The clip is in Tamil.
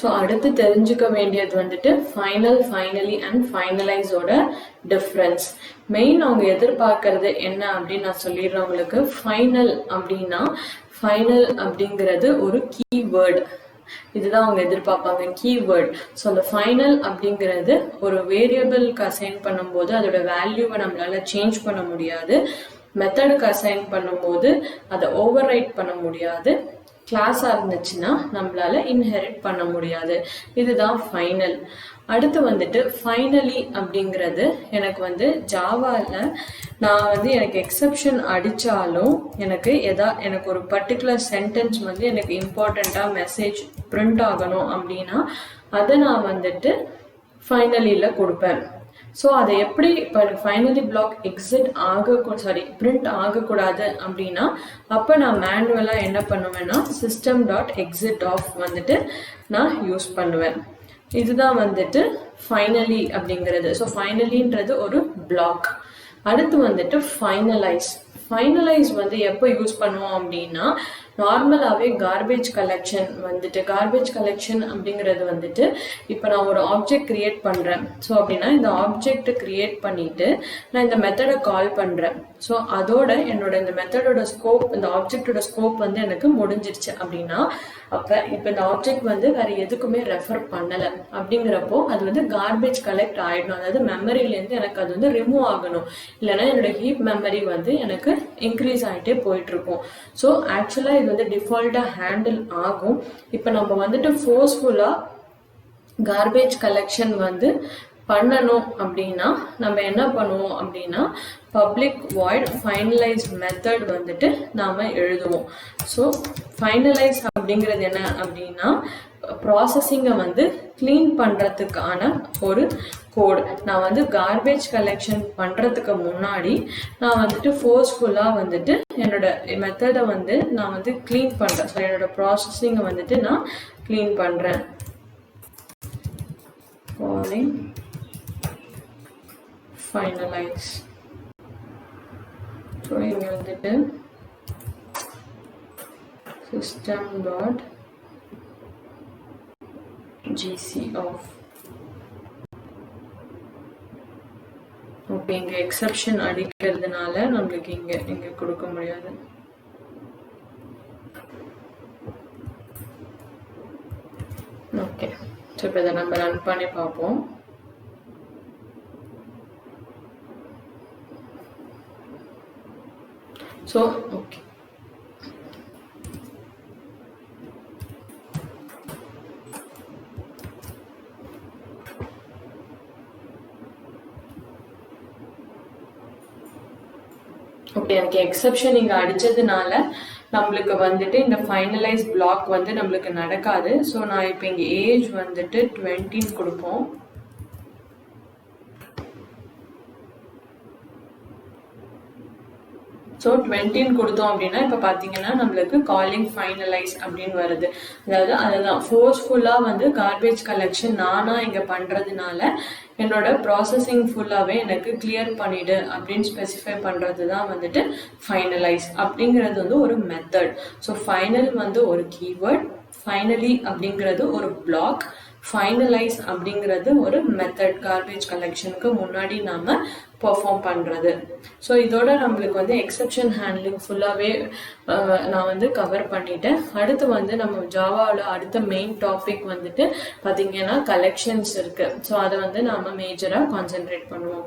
ஸோ அடுத்து தெரிஞ்சுக்க வேண்டியது வந்துட்டு ஃபைனல், ஃபைனலி அண்ட் ஃபைனலைஸோட டிஃப்ரென்ஸ். மெயின் அவங்க எதிர்பார்க்கறது என்ன அப்படின்னு நான் சொல்லிடுறேன் உங்களுக்கு. ஃபைனல் அப்படின்னா, ஃபைனல் அப்படிங்கிறது ஒரு கீவேர்டு. இதுதான் அவங்க எதிர்பார்ப்பாங்க, கீவேர்ட். ஸோ அந்த ஃபைனல் அப்படிங்கிறது ஒரு வேரியபிளுக்கு அசைன் பண்ணும்போது அதோட வேல்யூவை நம்மளால சேஞ்ச் பண்ண முடியாது. மெத்தடுக்கு அசைன் பண்ணும்போது அதை ஓவர் ரைட் பண்ண முடியாது. கிளாஸாக இருந்துச்சுன்னா நம்மளால இன்ஹெரிட் பண்ண முடியாது. இதுதான் ஃபைனல். அடுத்து வந்துட்டு ஃபைனலி அப்படிங்கிறது எனக்கு வந்து ஜாவாவில் நான் வந்து எனக்கு எக்ஸப்ஷன் அடித்தாலும் எனக்கு ஒரு பர்டிகுலர் சென்டென்ஸ் வந்து எனக்கு இம்பார்ட்டண்ட்டாக மெசேஜ் பிரிண்ட் ஆகணும் அப்படின்னா அதை நான் வந்துட்டு ஃபைனலியில் கொடுப்பேன். ஸோ அதை எப்படி இப்போ ஃபைனலி பிளாக் பிரிண்ட் ஆகக்கூடாது அப்படின்னா அப்போ நான் மேனுவலாக என்ன பண்ணுவேன்னா system.exit_off வந்துட்டு நான் யூஸ் பண்ணுவேன். இதுதான் வந்துட்டு ஃபைனலி அப்படிங்கிறது. ஸோ ஃபைனலின்றது ஒரு பிளாக். அடுத்து வந்துட்டு ஃபைனலைஸ் வந்து எப்போ யூஸ் பண்ணுவோம் அப்படின்னா நார்மலாகவே கார்பேஜ் கலெக்ஷன் அப்படிங்கிறது வந்துட்டு இப்போ நான் ஒரு ஆப்ஜெக்ட் கிரியேட் பண்ணுறேன். ஸோ அப்படின்னா இந்த ஆப்ஜெக்ட் கிரியேட் பண்ணிட்டு நான் இந்த மெத்தடை கால் பண்ணுறேன். ஸோ அதோட என்னோட இந்த மெத்தடோட ஸ்கோப், இந்த ஆப்ஜெக்டோட ஸ்கோப் வந்து எனக்கு முடிஞ்சிருச்சு அப்படின்னா அப்போ இப்போ இந்த ஆப்ஜெக்ட் வந்து வேற எதுக்குமே ரெஃபர் பண்ணலை அப்படிங்கிறப்போ அது வந்து கார்பேஜ் கலெக்ட் ஆகிடணும். அதாவது மெமரியிலேருந்து எனக்கு அது வந்து ரிமூவ் ஆகணும். இல்லைன்னா என்னோட ஹீப் மெமரி வந்து எனக்கு இன்க்ரீஸ் ஆகிட்டே போயிட்டு இருக்கும். ஸோ ஆக்சுவலாக இது வந்து டிஃபால்ட்டாக ஹேண்டில் ஆகும். இப்போ நம்ம வந்துட்டு ஃபோர்ஸ்ஃபுல்லாக கார்பேஜ் கலெக்ஷன் வந்து பண்ணணும் அப்படின்னா நம்ம என்ன பண்ணுவோம் அப்படின்னா பப்ளிக் வாய்ட் ஃபைனலைஸ் மெத்தட் வந்துட்டு நாம் எழுதுவோம். ஸோ ஃபைனலைஸ் அப்படிங்கிறது என்ன அப்படின்னா ப்ராசஸிங்கை வந்து கிளீன் பண்ணுறதுக்கான ஒரு கோடு. நான் வந்து கார்பேஜ் கலெக்ஷன் பண்ணுறதுக்கு முன்னாடி நான் வந்துட்டு ஃபோர்ஸ்ஃபுல்லாக வந்துட்டு என்னோட மெத்தடை வந்து நான் வந்து கிளீன் பண்ணுறேன். ஸோ என்னோட ப்ராசஸிங்கை வந்துட்டு நான் கிளீன் பண்ணுறேன். calling finalize. ஸோ இங்கே வந்துட்டு system.gc_off. ஓகே, இங்கே எக்ஸப்ஷன் அடிக்கிறதுனால நம்மளுக்கு இங்கே கொடுக்க முடியாது. ஓகே, ஸோ இப்போ இதை நம்ம ரன் பண்ணி பார்ப்போம். ஸோ ஓகே, ஓகே எனக்கு எக்ஸப்ஷன் இங்கே அடித்ததுனால நம்மளுக்கு வந்துட்டு இந்த ஃபைனலைஸ் பிளாக் வந்து நம்மளுக்கு நடக்காது. ஸோ நான் இப்போ இங்கே ஏஜ் வந்துட்டு 20 கொடுப்போம். ஸோ 20 கொடுத்தோம் அப்படின்னா இப்போ பார்த்தீங்கன்னா நம்மளுக்கு காலிங் ஃபைனலைஸ் அப்படின்னு வருது. அதாவது அதுதான் ஃபோர்ஸ்ஃபுல்லாக வந்து கார்பேஜ் கலெக்ஷன் நானாக இங்கே பண்ணுறதுனால என்னோட ப்ராசஸிங் ஃபுல்லாகவே எனக்கு கிளியர் பண்ணிவிடு அப்படின்னு ஸ்பெசிஃபை பண்ணுறது தான் வந்துட்டு ஃபைனலைஸ் அப்படிங்கிறது வந்து ஒரு மெத்தட். ஸோ ஃபைனல் வந்து ஒரு கீவேர்ட், ஃபைனலி அப்படிங்கிறது ஒரு பிளாக், ஃபைனலைஸ் அப்படிங்கிறது ஒரு மெத்தட் கார்பேஜ் கலெக்ஷனுக்கு முன்னாடி நாம் பெர்ஃபார்ம் பண்ணுறது. ஸோ இதோட நம்மளுக்கு வந்து எக்ஸப்ஷன் ஹேண்ட்லிங் ஃபுல்லாகவே நான் வந்து கவர் பண்ணிட்டேன். அடுத்து வந்து நம்ம ஜாவாவில் அடுத்த மெயின் டாபிக் வந்துட்டு பார்த்திங்கன்னா கலெக்ஷன்ஸ் இருக்குது. ஸோ அதை வந்து நாம் மேஜராக கான்சென்ட்ரேட் பண்ணுவோம்.